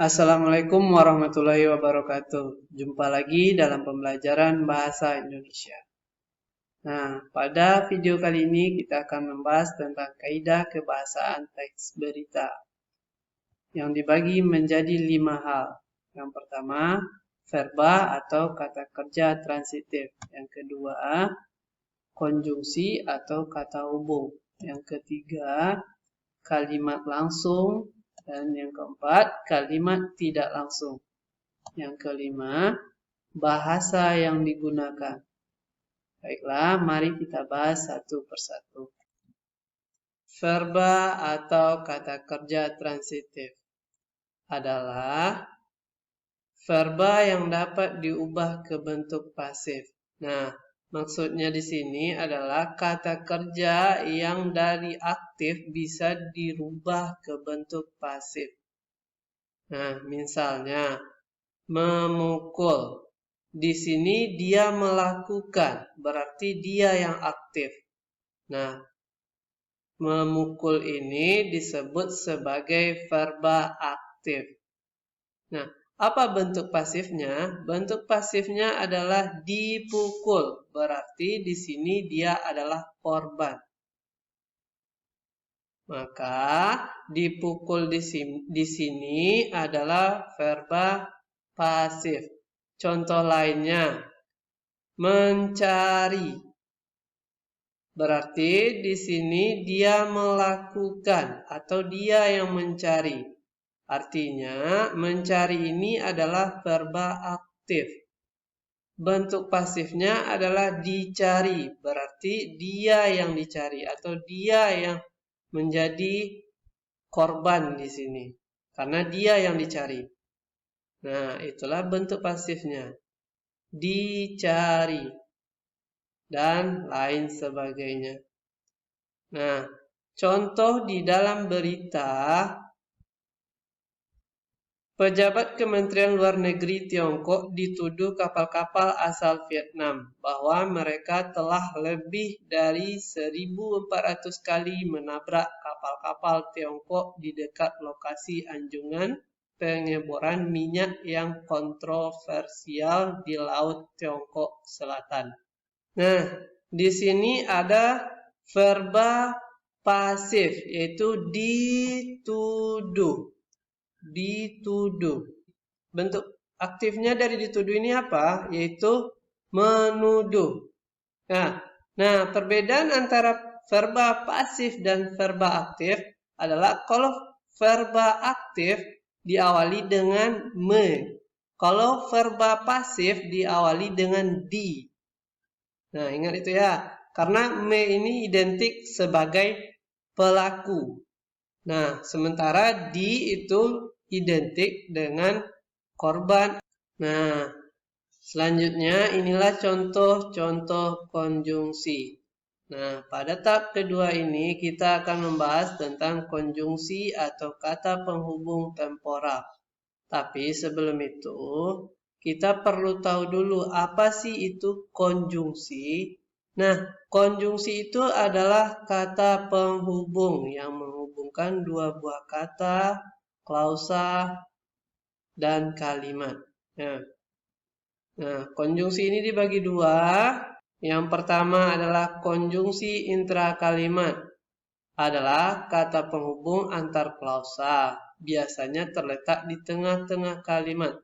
Assalamualaikum warahmatullahi wabarakatuh. Jumpa lagi dalam pembelajaran bahasa Indonesia. Nah, pada video kali ini kita akan membahas tentang kaidah kebahasaan teks berita yang dibagi menjadi 5 hal. Yang pertama, verba atau kata kerja transitif. Yang kedua, konjungsi atau kata hubung. Yang ketiga, kalimat langsung. Dan yang keempat, kalimat tidak langsung. Yang kelima, bahasa yang digunakan. Baiklah, mari kita bahas satu persatu. Verba atau kata kerja transitif adalah verba yang dapat diubah ke bentuk pasif. Nah, maksudnya di sini adalah kata kerja yang dari aktif bisa dirubah ke bentuk pasif. Nah, misalnya memukul. Di sini dia melakukan, berarti dia yang aktif. Nah, memukul ini disebut sebagai verba aktif. Nah, apa bentuk pasifnya? Bentuk pasifnya adalah dipukul, berarti di sini dia adalah korban. Maka dipukul di sini adalah verba pasif. Contoh lainnya, mencari. Berarti di sini dia melakukan atau dia yang mencari. Artinya, mencari ini adalah verba aktif. Bentuk pasifnya adalah dicari. Berarti dia yang dicari atau dia yang menjadi korban di sini. Karena dia yang dicari. Nah, itulah bentuk pasifnya. Dicari. Dan lain sebagainya. Nah, contoh di dalam berita, pejabat Kementerian Luar Negeri Tiongkok dituduh kapal-kapal asal Vietnam bahwa mereka telah lebih dari 1.400 kali menabrak kapal-kapal Tiongkok di dekat lokasi anjungan pengeboran minyak yang kontroversial di Laut Tiongkok Selatan. Nah, di sini ada verba pasif, yaitu dituduh. Dituduh. Bentuk aktifnya dari dituduh ini apa? Yaitu menuduh. Nah, perbedaan antara verba pasif dan verba aktif adalah kalau verba aktif diawali dengan me. Kalau verba pasif diawali dengan di. Nah, ingat itu ya. Karena me ini identik sebagai pelaku. Nah, sementara di itu identik dengan korban. Nah, selanjutnya inilah contoh-contoh konjungsi. Nah, pada tahap kedua ini kita akan membahas tentang konjungsi atau kata penghubung temporal. Tapi sebelum itu, kita perlu tahu dulu apa sih itu konjungsi. Nah, konjungsi itu adalah kata penghubung yang menghubungkan dua buah kata, klausa, dan kalimat. Nah, konjungsi ini dibagi dua. Yang pertama adalah konjungsi intrakalimat. Adalah kata penghubung antar klausa. Biasanya terletak di tengah-tengah kalimat.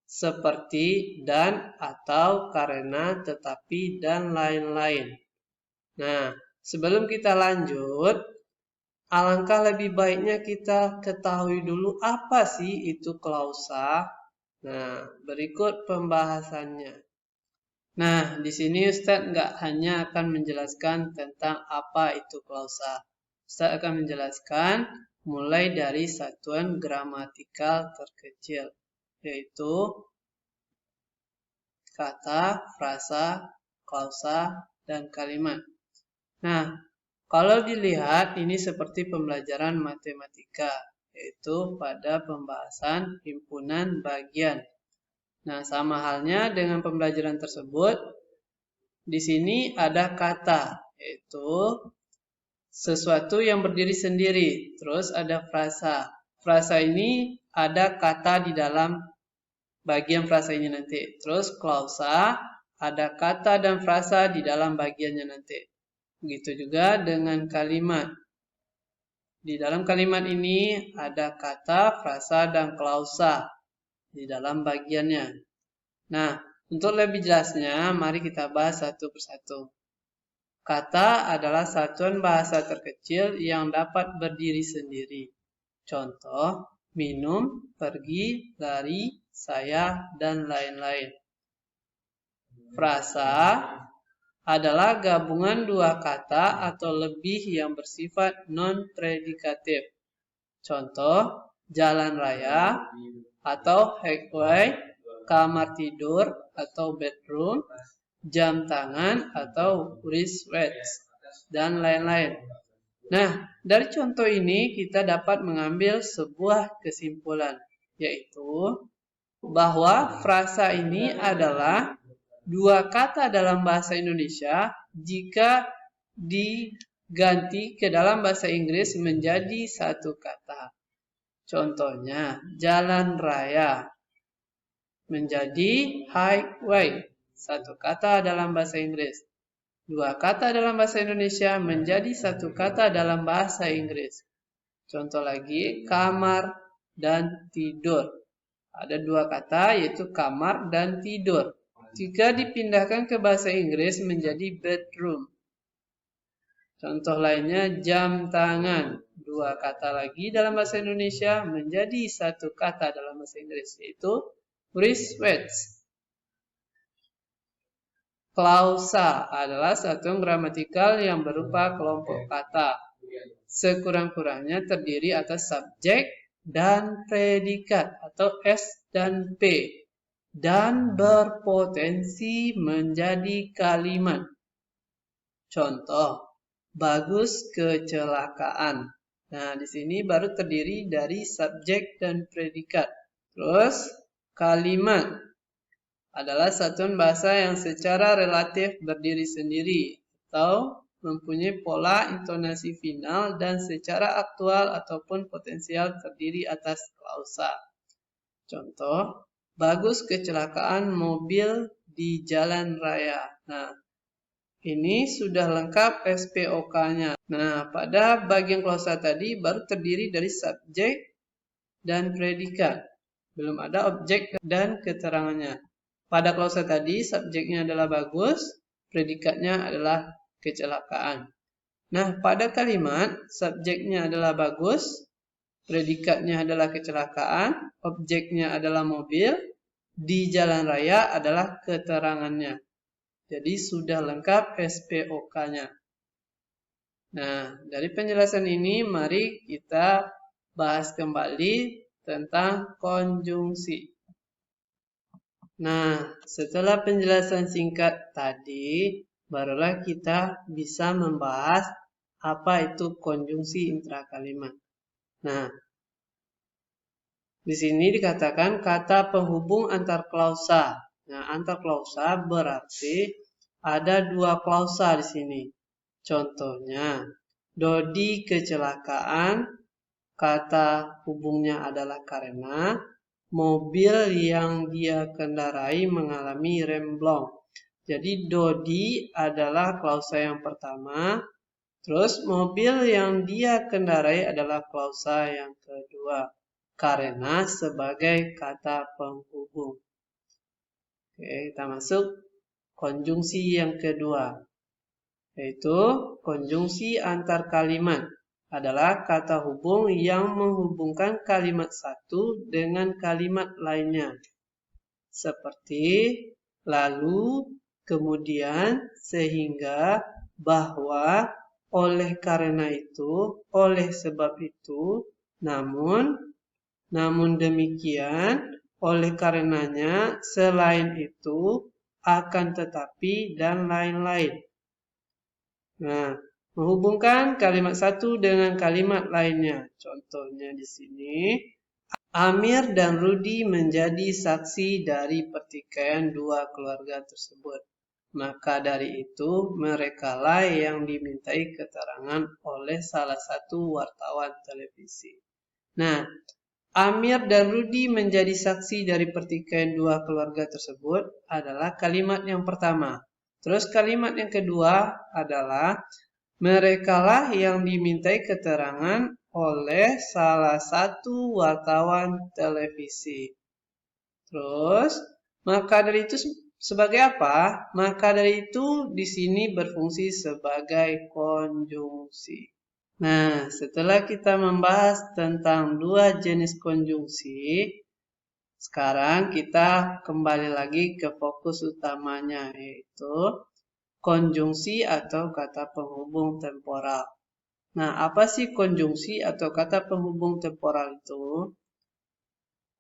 Seperti dan, atau, karena, tetapi, dan lain-lain. Nah, sebelum kita lanjut, alangkah lebih baiknya kita ketahui dulu apa sih itu klausa. Nah, berikut pembahasannya. Nah, di sini Ustadz nggak hanya akan menjelaskan tentang apa itu klausa. Ustadz akan menjelaskan mulai dari satuan gramatikal terkecil, yaitu kata, frasa, klausa, dan kalimat. Nah, kalau dilihat ini seperti pembelajaran matematika, yaitu pada pembahasan himpunan bagian. Nah, sama halnya dengan pembelajaran tersebut, di sini ada kata, yaitu sesuatu yang berdiri sendiri. Terus ada frasa. Frasa ini ada kata di dalam bagian frasa ini nanti. Terus klausa, ada kata dan frasa di dalam bagiannya nanti. Begitu juga dengan kalimat. Di dalam kalimat ini ada kata, frasa, dan klausa di dalam bagiannya. Nah, untuk lebih jelasnya, mari kita bahas satu persatu. Kata adalah satuan bahasa terkecil yang dapat berdiri sendiri. Contoh, minum, pergi, lari, saya, dan lain-lain. Frasa adalah gabungan dua kata atau lebih yang bersifat non-predikatif. Contoh, jalan raya atau highway, kamar tidur atau bedroom, jam tangan atau wristwatch, dan lain-lain. Nah, dari contoh ini kita dapat mengambil sebuah kesimpulan, yaitu bahwa frasa ini adalah dua kata dalam bahasa Indonesia jika diganti ke dalam bahasa Inggris menjadi satu kata. Contohnya, jalan raya menjadi highway. Satu kata dalam bahasa Inggris. Dua kata dalam bahasa Indonesia menjadi satu kata dalam bahasa Inggris. Contoh lagi, kamar dan tidur. Ada dua kata yaitu kamar dan tidur. Jika dipindahkan ke bahasa Inggris menjadi bedroom. Contoh lainnya, jam tangan. Dua kata lagi dalam bahasa Indonesia menjadi satu kata dalam bahasa Inggris, yaitu wristwatch. Klausa adalah satuan gramatikal yang berupa kelompok kata. Sekurang-kurangnya terdiri atas subjek dan predikat atau S dan P. Dan berpotensi menjadi kalimat. Contoh, bagus kecelakaan. Nah, di sini baru terdiri dari subjek dan predikat. Terus, kalimat adalah satuan bahasa yang secara relatif berdiri sendiri atau mempunyai pola intonasi final dan secara aktual ataupun potensial terdiri atas klausa. Contoh, bagus kecelakaan mobil di jalan raya. Nah, ini sudah lengkap SPOK-nya. Nah, pada bagian klausa tadi baru terdiri dari subjek dan predikat. Belum ada objek dan keterangannya. Pada klausa tadi, subjeknya adalah bagus, predikatnya adalah kecelakaan. Nah, pada kalimat, subjeknya adalah bagus, predikatnya adalah kecelakaan, objeknya adalah mobil, di jalan raya adalah keterangannya. Jadi, sudah lengkap SPOK-nya. Nah, dari penjelasan ini, mari kita bahas kembali tentang konjungsi. Nah, setelah penjelasan singkat tadi, barulah kita bisa membahas apa itu konjungsi intrakalimat. Nah, di sini dikatakan kata penghubung antar klausa. Nah, antar klausa berarti ada dua klausa di sini. Contohnya, Dodi kecelakaan, kata hubungnya adalah karena mobil yang dia kendarai mengalami remblong. Jadi Dodi adalah klausa yang pertama. Terus mobil yang dia kendarai adalah klausa yang kedua. Karena sebagai kata penghubung. Oke, kita masuk konjungsi yang kedua. Yaitu konjungsi antar kalimat. Adalah kata hubung yang menghubungkan kalimat satu dengan kalimat lainnya. Seperti lalu, kemudian, sehingga, bahwa, oleh karena itu, oleh sebab itu, namun demikian, oleh karenanya, selain itu, akan tetapi, dan lain-lain. Nah, menghubungkan kalimat satu dengan kalimat lainnya. Contohnya di sini, Amir dan Rudi menjadi saksi dari pertikaian dua keluarga tersebut. Maka dari itu, merekalah yang dimintai keterangan oleh salah satu wartawan televisi. Nah, Amir dan Rudi menjadi saksi dari pertikaian dua keluarga tersebut adalah kalimat yang pertama. Terus kalimat yang kedua adalah merekalah yang dimintai keterangan oleh salah satu wartawan televisi. Terus, maka dari itu sebagai apa? Maka dari itu di sini berfungsi sebagai konjungsi. Nah, setelah kita membahas tentang dua jenis konjungsi, sekarang kita kembali lagi ke fokus utamanya, yaitu konjungsi atau kata penghubung temporal. Nah, apa sih konjungsi atau kata penghubung temporal itu?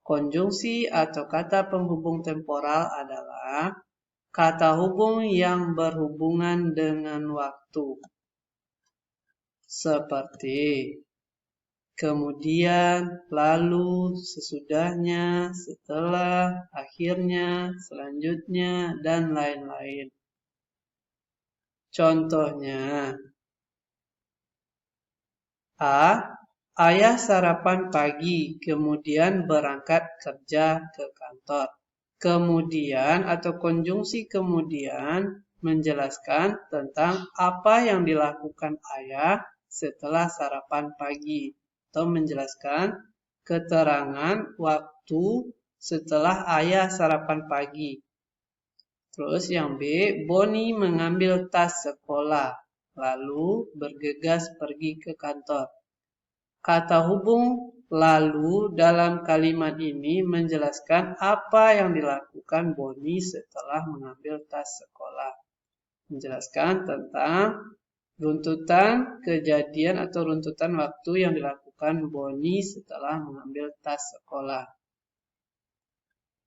Konjungsi atau kata penghubung temporal adalah kata hubung yang berhubungan dengan waktu. Seperti kemudian, lalu, sesudahnya, setelah, akhirnya, selanjutnya, dan lain-lain. Contohnya, ayah sarapan pagi, kemudian berangkat kerja ke kantor. Kemudian atau konjungsi kemudian menjelaskan tentang apa yang dilakukan ayah setelah sarapan pagi, atau menjelaskan keterangan waktu setelah ayah sarapan pagi. Terus yang B, Boni mengambil tas sekolah, lalu bergegas pergi ke kantor. Kata hubung lalu dalam kalimat ini menjelaskan apa yang dilakukan Boni setelah mengambil tas sekolah. Menjelaskan tentang runtutan kejadian atau runtutan waktu yang dilakukan Boni setelah mengambil tas sekolah.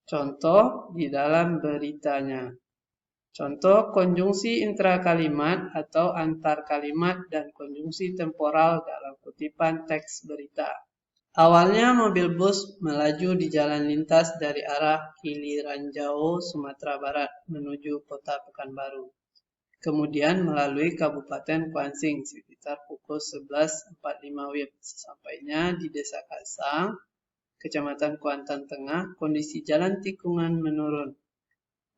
Contoh di dalam beritanya. Contoh konjungsi intrakalimat atau antar kalimat dan konjungsi temporal dalam kutipan teks berita. Awalnya mobil bus melaju di jalan lintas dari arah Kiliranjau, Sumatera Barat menuju kota Pekanbaru. Kemudian melalui Kabupaten Kuansing sekitar pukul 11.45 WIB. Sesampainya di Desa Kasang, Kecamatan Kuantan Tengah, kondisi jalan tikungan menurun.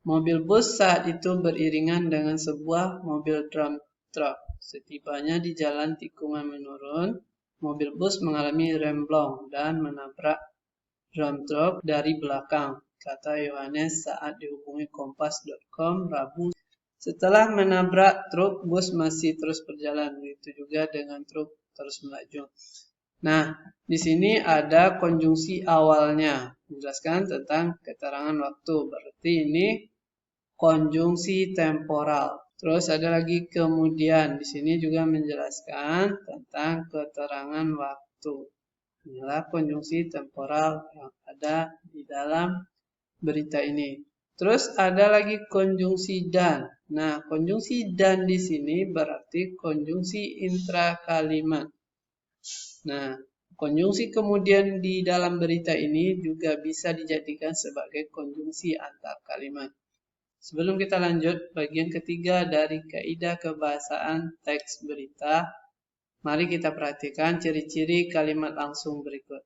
Mobil bus saat itu beriringan dengan sebuah mobil drum truck. Setibanya di jalan tikungan menurun, mobil bus mengalami remblong dan menabrak drum truck dari belakang, kata Yohanes saat dihubungi Kompas.com Rabu. Setelah menabrak truk, bus masih terus berjalan. Begitu juga dengan truk terus melaju. Nah, di sini ada konjungsi awalnya, menjelaskan tentang keterangan waktu. Berarti ini konjungsi temporal. Terus ada lagi kemudian. Di sini juga menjelaskan tentang keterangan waktu. Inilah konjungsi temporal yang ada di dalam berita ini. Terus ada lagi konjungsi dan. Nah, konjungsi dan di sini berarti konjungsi intrakalimat. Nah, konjungsi kemudian di dalam berita ini juga bisa dijadikan sebagai konjungsi antar kalimat. Sebelum kita lanjut, bagian ketiga dari kaidah kebahasaan teks berita, mari kita perhatikan ciri-ciri kalimat langsung berikut.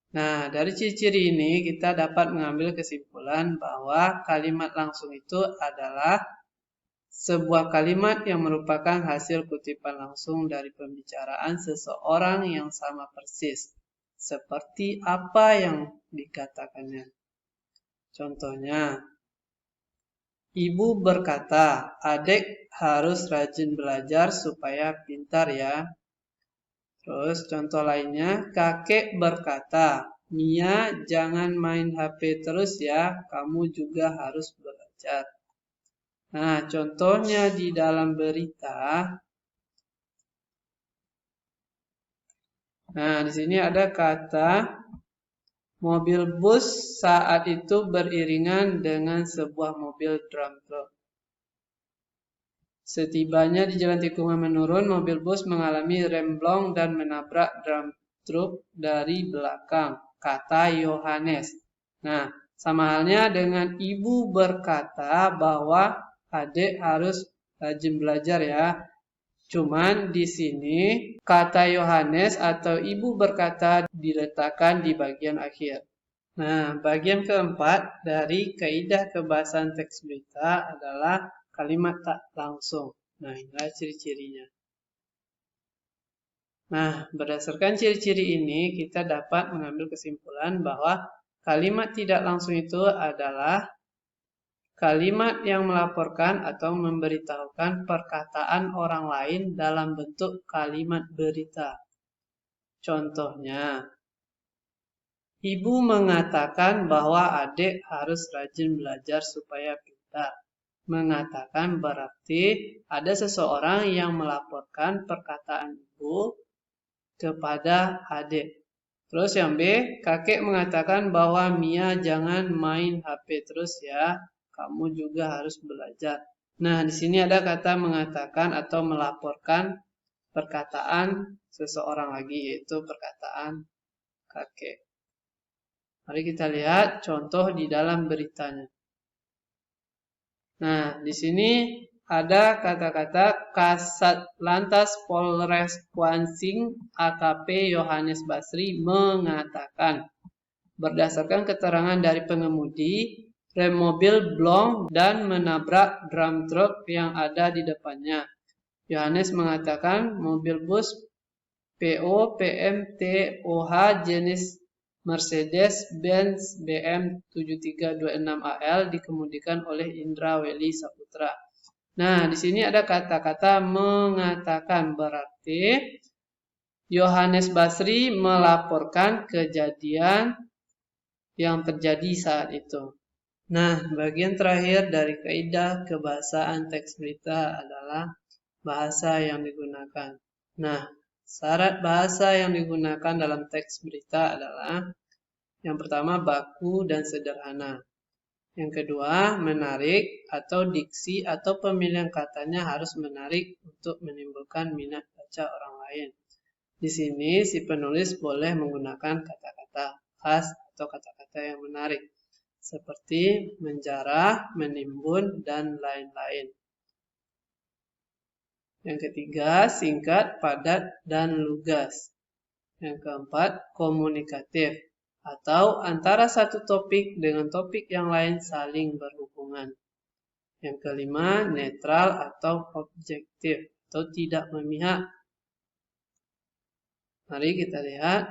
Nah, dari ciri-ciri ini kita dapat mengambil kesimpulan bahwa kalimat langsung itu adalah sebuah kalimat yang merupakan hasil kutipan langsung dari pembicaraan seseorang yang sama persis, seperti apa yang dikatakannya. Contohnya, ibu berkata, adik harus rajin belajar supaya pintar ya. Terus contoh lainnya, kakek berkata, Mia jangan main HP terus ya, kamu juga harus belajar. Nah, contohnya di dalam berita. Nah, di sini ada kata mobil bus saat itu beriringan dengan sebuah mobil drum truck. Setibanya di jalan tikungan menurun, mobil bus mengalami remblong dan menabrak drum truck dari belakang, kata Yohanes. Nah, sama halnya dengan ibu berkata bahwa adik harus rajin belajar ya. Cuman di sini kata Yohanes atau ibu berkata diletakkan di bagian akhir. Nah, bagian keempat dari kaidah kebahasaan teks berita adalah kalimat tak langsung. Nah, inilah ciri-cirinya. Nah, berdasarkan ciri-ciri ini, kita dapat mengambil kesimpulan bahwa kalimat tidak langsung itu adalah kalimat yang melaporkan atau memberitahukan perkataan orang lain dalam bentuk kalimat berita. Contohnya, ibu mengatakan bahwa adik harus rajin belajar supaya pintar. Mengatakan berarti ada seseorang yang melaporkan perkataan ibu kepada adik. Terus yang B, kakek mengatakan bahwa Mia jangan main HP terus ya. Kamu juga harus belajar. Nah, di sini ada kata mengatakan atau melaporkan perkataan seseorang lagi, yaitu perkataan kakek. Mari kita lihat contoh di dalam beritanya. Nah, di sini ada kata-kata Kasat Lantas Polres Kuansing AKP Yohanes Basri mengatakan, berdasarkan keterangan dari pengemudi, rem mobil blong dan menabrak drum truk yang ada di depannya. Yohanes mengatakan mobil bus PO PMTOH jenis Mercedes-Benz BM 7326AL dikemudikan oleh Indra Weli Saputra. Nah, di sini ada kata-kata mengatakan, berarti Yohanes Basri melaporkan kejadian yang terjadi saat itu. Nah, bagian terakhir dari kaidah kebahasaan teks berita adalah bahasa yang digunakan. Nah, syarat bahasa yang digunakan dalam teks berita adalah yang pertama baku dan sederhana. Yang kedua, menarik atau diksi atau pemilihan katanya harus menarik untuk menimbulkan minat baca orang lain. Di sini si penulis boleh menggunakan kata-kata khas atau kata-kata yang menarik, seperti menjarah, menimbun, dan lain-lain. Yang ketiga, singkat, padat, dan lugas. Yang keempat, komunikatif, atau antara satu topik dengan topik yang lain saling berhubungan. Yang kelima, netral atau objektif, atau tidak memihak. Mari kita lihat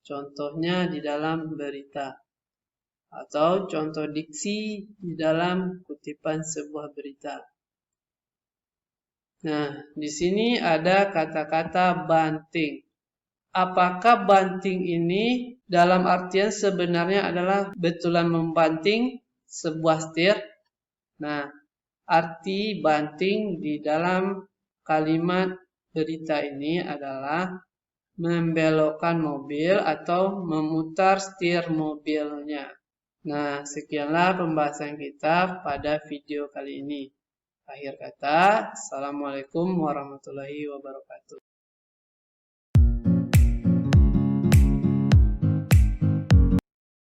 contohnya di dalam berita, atau contoh diksi di dalam kutipan sebuah berita. Nah, di sini ada kata-kata banting. Apakah banting ini dalam artian sebenarnya adalah betulan membanting sebuah setir? Nah, arti banting di dalam kalimat berita ini adalah membelokkan mobil atau memutar setir mobilnya. Nah, sekianlah pembahasan kita pada video kali ini. Akhir kata, Assalamualaikum warahmatullahi wabarakatuh.